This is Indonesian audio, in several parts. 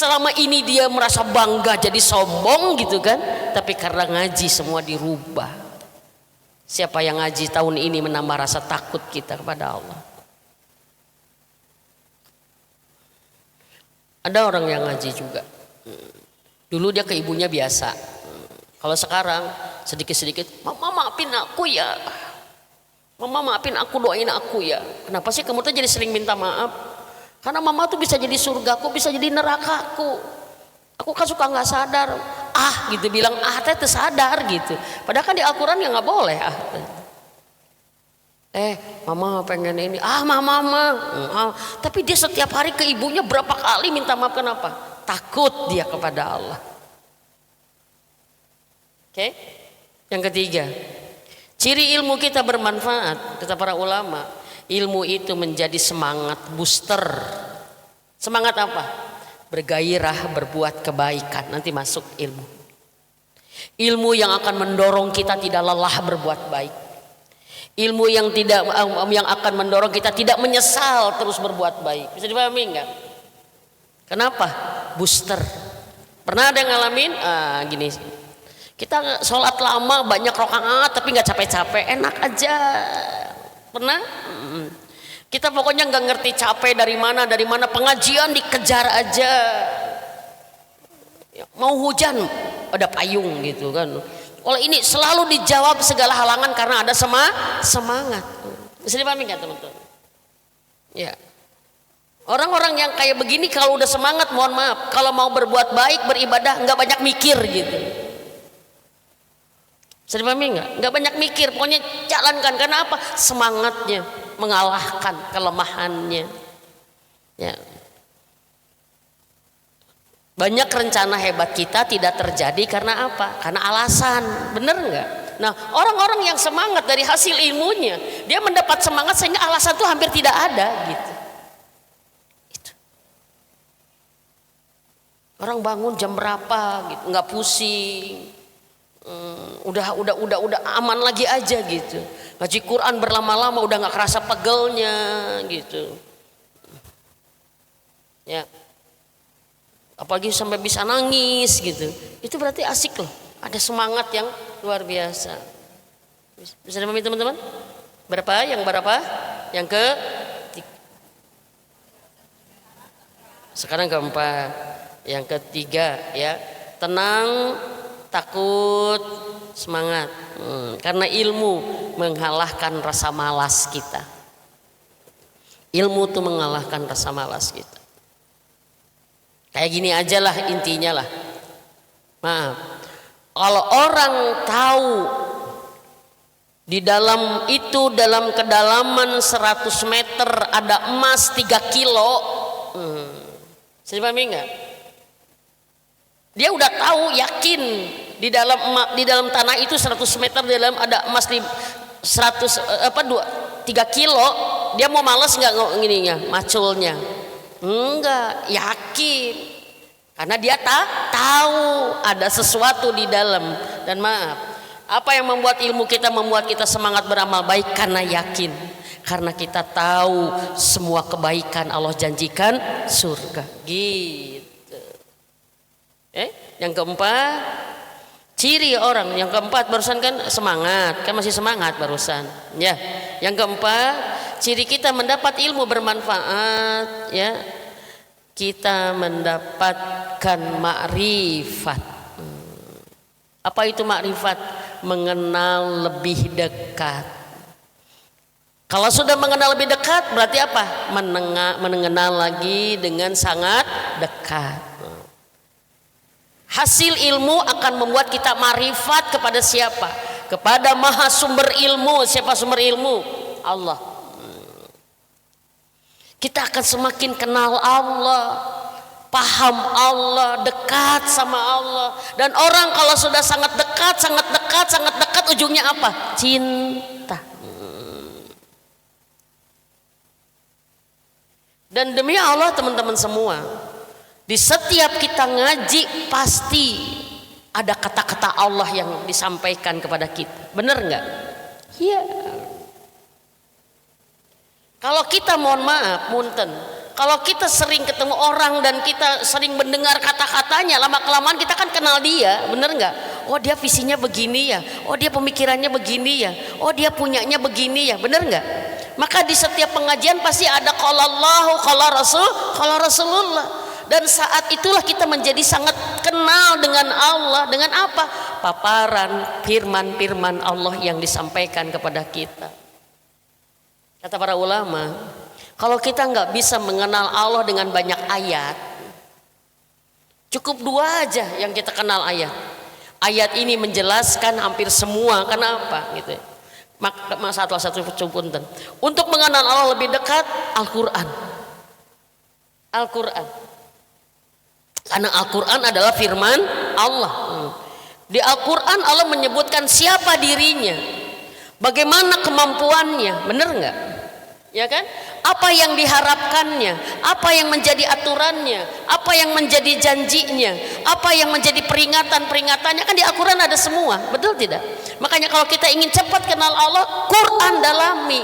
Selama ini dia merasa bangga jadi sombong gitu kan, tapi karena ngaji semua dirubah. Siapa yang ngaji tahun ini menambah rasa takut kita kepada Allah. Ada orang yang ngaji juga, dulu dia ke ibunya biasa, kalau sekarang sedikit-sedikit, mama maafin aku ya, mama maafin aku, doain aku ya. Kenapa sih kamu tuh jadi sering minta maaf? Karena mama tuh bisa jadi surgaku, bisa jadi nerakaku. Aku kan suka nggak sadar, gitu bilang teh tersadar gitu. Padahal kan di Al-Quran ya nggak boleh mama pengen ini, mama. Tapi dia setiap hari ke ibunya berapa kali minta maaf, kenapa? Takut dia kepada Allah. Oke? Yang ketiga, ciri ilmu kita bermanfaat, kata para ulama, ilmu itu menjadi semangat booster. Semangat apa? Bergairah berbuat kebaikan. Nanti masuk ilmu. Ilmu yang akan mendorong kita tidak lelah berbuat baik. Ilmu yang akan mendorong kita tidak menyesal terus berbuat baik. Bisa dipahami enggak? Kenapa? Booster. Pernah ada yang ngalamin? Gini. Kita sholat lama banyak rakaat tapi nggak capek-capek, enak aja. Pernah? Kita pokoknya nggak ngerti capek dari mana pengajian dikejar aja. Mau hujan ada payung gitu kan. Kalau ini selalu dijawab segala halangan karena ada semangat. Bisa dipahami nggak teman-teman? Ya. Orang-orang yang kayak begini kalau udah semangat, mohon maaf, kalau mau berbuat baik beribadah nggak banyak mikir gitu. Bisa dipahami nggak banyak mikir, pokoknya jalankan. Karena apa? Semangatnya mengalahkan kelemahannya. Ya. Banyak rencana hebat kita tidak terjadi karena apa? Karena alasan, bener nggak? Nah, orang-orang yang semangat dari hasil ilmunya, dia mendapat semangat sehingga alasan itu hampir tidak ada gitu. Itu. Orang bangun jam berapa gitu, nggak pusing. Udah aman lagi aja gitu. Ngaji Quran berlama-lama udah nggak kerasa pegelnya gitu. Ya. Apalagi sampai bisa nangis gitu. Itu berarti asik loh. Ada semangat yang luar biasa. Bisa dipahami teman-teman? Berapa? Yang berapa? Yang ke sekarang keempat. Yang ketiga ya, tenang, takut, semangat. Karena ilmu mengalahkan rasa malas kita. Ilmu itu mengalahkan rasa malas kita. Kayak gini aja lah intinya lah. Maaf, kalau orang tahu di dalam itu, dalam kedalaman 100 meter ada emas 3 kilo, saya pahami enggak? Dia udah tahu, yakin di dalam tanah itu 100 meter di dalam ada emas 3 kilo. Dia mau males nggak ngininya, maculnya? Enggak, yakin. Karena dia tahu ada sesuatu di dalam. Dan maaf, apa yang membuat ilmu kita membuat kita semangat beramal baik? Karena yakin. Karena kita tahu semua kebaikan Allah janjikan surga. Gitu. Yang keempat, ciri orang. Yang keempat barusan kan semangat, kan masih semangat barusan. Ya. Yang keempat, ciri kita mendapat ilmu bermanfaat, ya. Kita mendapatkan makrifat. Apa itu makrifat? Mengenal lebih dekat. Kalau sudah mengenal lebih dekat berarti apa? Mengenal lagi dengan sangat dekat. Hasil ilmu akan membuat kita makrifat kepada siapa? Kepada maha sumber ilmu. Siapa sumber ilmu? Allah. Kita akan semakin kenal Allah, paham Allah, dekat sama Allah. Dan orang kalau sudah sangat dekat, ujungnya apa? Cinta. Dan demi Allah teman-teman semua, di setiap kita ngaji pasti ada kata-kata Allah yang disampaikan kepada kita. Benar nggak? Iya. Kalau kita mohon maaf, munten, Kalau kita sering ketemu orang dan kita sering mendengar kata-katanya, lama-kelamaan kita kan kenal dia, bener nggak? Oh dia visinya begini ya, oh dia pemikirannya begini ya, oh dia punyanya begini ya, bener nggak? Maka di setiap pengajian pasti ada qala Allahu, qala Rasulullah. Dan saat itulah kita menjadi sangat kenal dengan Allah. Dengan apa? Paparan firman-firman Allah yang disampaikan kepada kita. Kata para ulama, kalau kita nggak bisa mengenal Allah dengan banyak ayat, cukup 2 aja yang kita kenal ayat. Ayat ini menjelaskan hampir semua. Kenapa? Gitu. Maka satu punten. Untuk mengenal Allah lebih dekat, Al-Quran. Al-Quran. Karena Al-Quran adalah firman Allah. Di Al-Quran Allah menyebutkan siapa dirinya, bagaimana kemampuannya, benar nggak? Ya kan? Apa yang diharapkannya, apa yang menjadi aturannya, apa yang menjadi janjinya, apa yang menjadi peringatan-peringatannya, kan di Al-Quran ada semua, betul tidak? Makanya kalau kita ingin cepat kenal Allah, Quran dalami.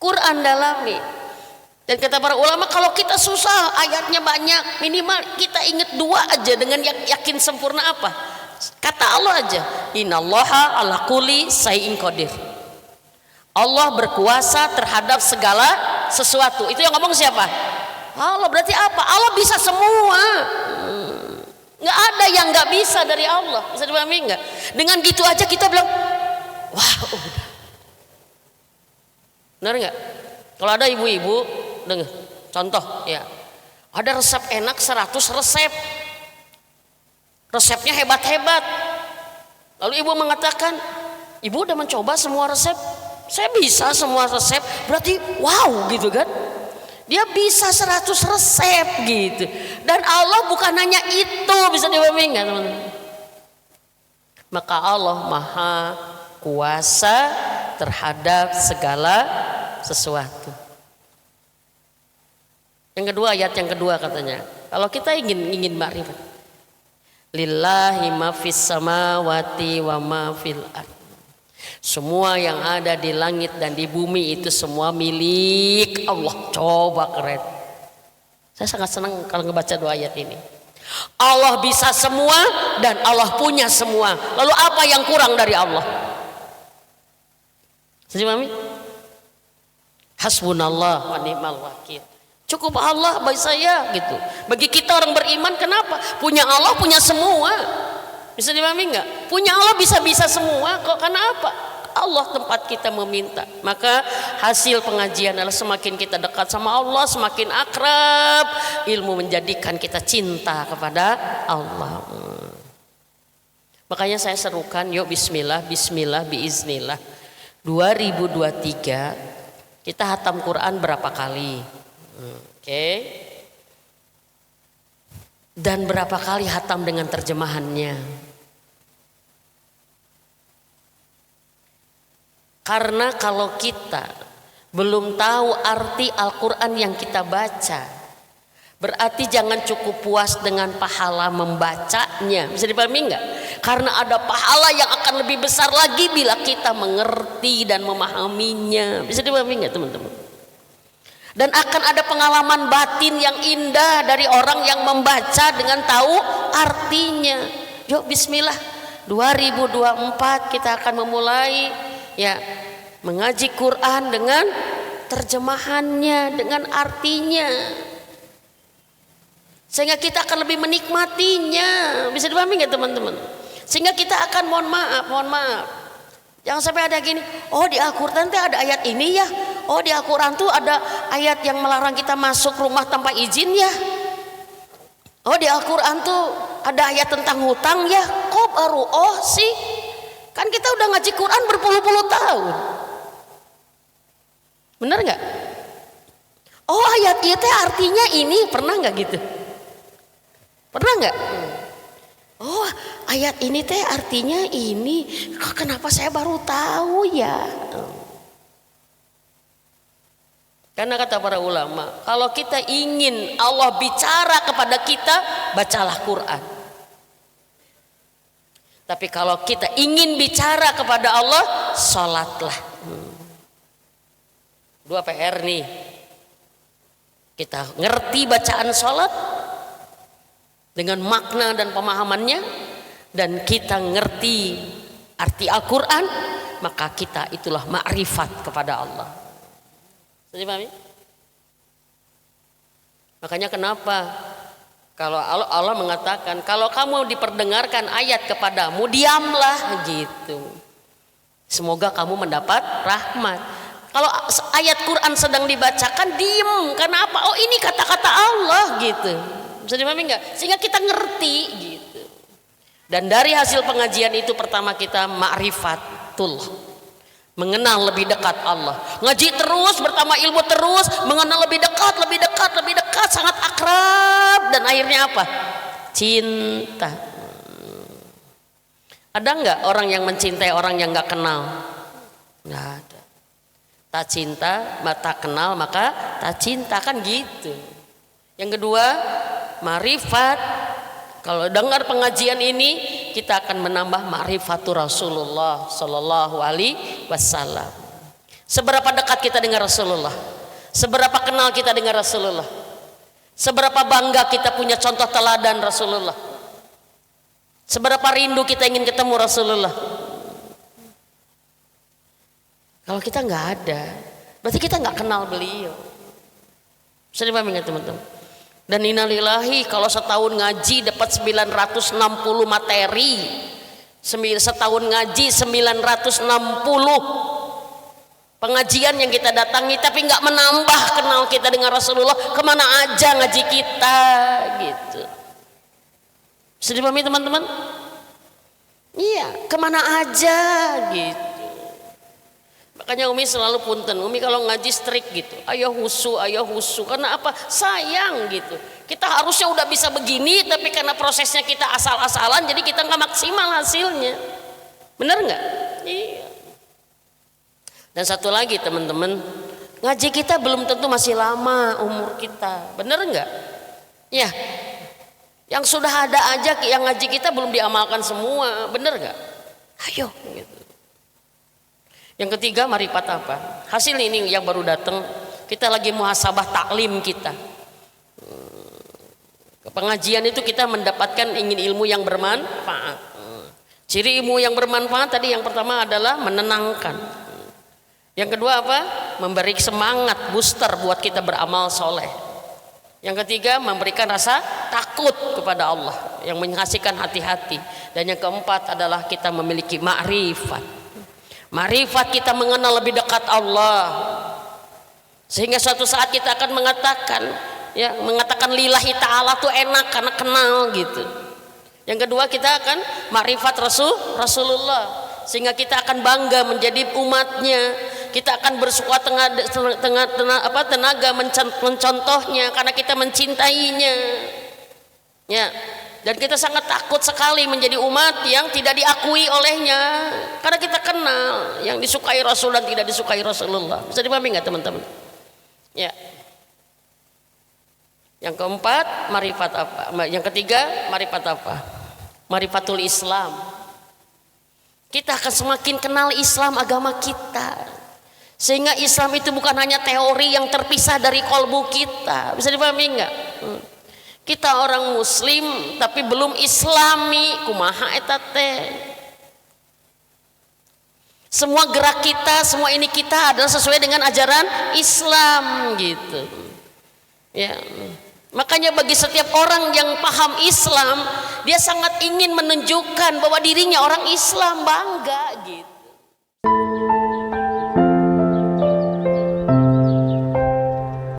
Quran dalami. Dan kata para ulama, kalau kita susah ayatnya banyak, minimal kita ingat 2 aja dengan yakin sempurna apa? Kata Allah aja, innallaha ala kulli syai'in qadir. Allah berkuasa terhadap segala sesuatu. Itu yang ngomong siapa? Allah. Berarti apa? Allah bisa semua. Nggak ada yang nggak bisa dari Allah. Bisa dipahami nggak? Dengan gitu aja kita bilang, wah udah. Benar nggak? Kalau ada ibu-ibu, dengar, contoh ya, ada resep enak 100 resep. Resepnya hebat-hebat. Lalu ibu mengatakan, ibu udah mencoba semua resep? Saya bisa semua resep, berarti wow gitu kan. Dia bisa 100 resep gitu. Dan Allah bukan hanya itu, bisa dipahami nggak teman-teman? Maka Allah maha kuasa terhadap segala sesuatu. Yang kedua, ayat yang kedua katanya, kalau kita ingin makrifat, lillahi ma fis samawati wa ma fil ardh. Semua yang ada di langit dan di bumi itu semua milik Allah. Coba keren. Saya sangat senang kalau ngebaca 2 ayat ini. Allah bisa semua dan Allah punya semua. Lalu apa yang kurang dari Allah? Setuju Mami? Hasbunallah wa ni'mal wakil. Cukup Allah bagi saya gitu. Bagi kita orang beriman, kenapa? Punya Allah punya semua. Bisa dipahami nggak? Punya Allah bisa-bisa semua kok. Karena apa? Allah tempat kita meminta. Maka hasil pengajian adalah semakin kita dekat sama Allah, semakin akrab, ilmu menjadikan kita cinta kepada Allah. Makanya saya serukan, yuk bismillah, bismillah, biiznillah. 2023 kita hatam Quran berapa kali? Oke. Dan berapa kali hatam dengan terjemahannya? Karena kalau kita belum tahu arti Al-Quran yang kita baca, berarti jangan cukup puas dengan pahala membacanya. Bisa dipahami enggak? Karena ada pahala yang akan lebih besar lagi bila kita mengerti dan memahaminya. Bisa dipahami enggak teman-teman? Dan akan ada pengalaman batin yang indah dari orang yang membaca dengan tahu artinya. Yuk bismillah, 2024 kita akan memulai ya mengaji Quran dengan terjemahannya, dengan artinya, sehingga kita akan lebih menikmatinya. Bisa dipahami nggak teman-teman? Sehingga kita akan mohon maaf, jangan sampai ada gini, oh di Al-Quran tuh ada ayat ini ya, oh di Al-Quran tuh ada ayat yang melarang kita masuk rumah tanpa izin ya, oh di Al-Quran tuh ada ayat tentang hutang ya, kok baru oh sih? Kan kita udah ngaji Quran berpuluh-puluh tahun. Bener nggak? Oh ayat itu artinya ini, pernah nggak gitu? Pernah nggak? Oh ayat ini teh artinya ini. Kenapa saya baru tahu ya? Karena kata para ulama, kalau kita ingin Allah bicara kepada kita, bacalah Quran. Tapi kalau kita ingin bicara kepada Allah, sholatlah. Dua PR nih. Kita ngerti bacaan sholat dengan makna dan pemahamannya, dan kita ngerti arti Al-Quran, maka kita itulah ma'rifat kepada Allah. Jadi pahami? Makanya kenapa kalau Allah mengatakan kalau kamu diperdengarkan ayat kepadamu, diamlah gitu. Semoga kamu mendapat rahmat. Kalau ayat Quran sedang dibacakan, diem. Karena apa? Oh, ini kata-kata Allah gitu. Bisa dipahami nggak? Sehingga kita ngerti gitu. Dan dari hasil pengajian itu pertama kita ma'rifatul, mengenal lebih dekat Allah. Ngaji terus, bertambah ilmu terus, mengenal lebih dekat, sangat akrab, dan akhirnya apa? Cinta. Ada nggak orang yang mencintai orang yang nggak kenal? Nggak ada. Tak cinta, tak kenal, maka tak cinta, kan gitu. Yang kedua, ma'rifat. Kalau dengar pengajian ini, kita akan menambah ma'rifatul Rasulullah Sallallahu Alaihi Wasallam. Seberapa dekat kita dengan Rasulullah? Seberapa kenal kita dengan Rasulullah? Seberapa bangga kita punya contoh teladan Rasulullah? Seberapa rindu kita ingin ketemu Rasulullah? Kalau kita nggak ada, berarti kita nggak kenal beliau. Bisa dipahami nggak teman-teman? Dan innalillahi, kalau setahun ngaji dapat 960 materi, setahun ngaji 960 pengajian yang kita datangi, tapi nggak menambah kenal kita dengan Rasulullah. Kemana aja ngaji kita gitu. Bisa dipahami teman-teman? Iya, kemana aja gitu. Makanya Umi selalu punten, Umi kalau ngaji strik gitu, ayo husu. Karena apa? Sayang gitu. Kita harusnya udah bisa begini, tapi karena prosesnya kita asal-asalan, jadi kita nggak maksimal hasilnya. Bener nggak? Iya. Dan satu lagi teman-teman, ngaji kita belum tentu masih lama umur kita. Bener nggak? Ya. Yang sudah ada aja yang ngaji kita belum diamalkan semua. Bener nggak? Ayo gitu. Yang ketiga, ma'rifat apa? Hasil ini yang baru datang, kita lagi muhasabah taklim kita. Ke pengajian itu kita mendapatkan ingin ilmu yang bermanfaat. Ciri ilmu yang bermanfaat tadi yang pertama adalah menenangkan. Yang kedua apa? Memberi semangat, booster buat kita beramal soleh. Yang ketiga, memberikan rasa takut kepada Allah yang menghasilkan hati-hati. Dan yang keempat adalah kita memiliki ma'rifat. Ma'rifat, kita mengenal lebih dekat Allah, sehingga suatu saat kita akan mengatakan lillahi ta'ala tuh enak karena kenal gitu. Yang kedua, kita akan ma'rifat Rasulullah, sehingga kita akan bangga menjadi umatnya. Kita akan bersuka tenaga mencontohnya karena kita mencintainya. Ya. Dan kita sangat takut sekali menjadi umat yang tidak diakui olehnya, karena kita kenal yang disukai Rasul dan tidak disukai Rasulullah. Bisa dipahami nggak teman-teman? Ya. Yang keempat, ma'rifat apa? Yang ketiga, ma'rifat apa? Ma'rifatul Islam. Kita akan semakin kenal Islam, agama kita, sehingga Islam itu bukan hanya teori yang terpisah dari kolbu kita. Bisa dipahami nggak? Kita orang muslim tapi belum islami, kumaha eta teh. Semua gerak kita, semua ini kita adalah sesuai dengan ajaran Islam gitu. Ya. Makanya bagi setiap orang yang paham Islam, dia sangat ingin menunjukkan bahwa dirinya orang Islam, bangga gitu.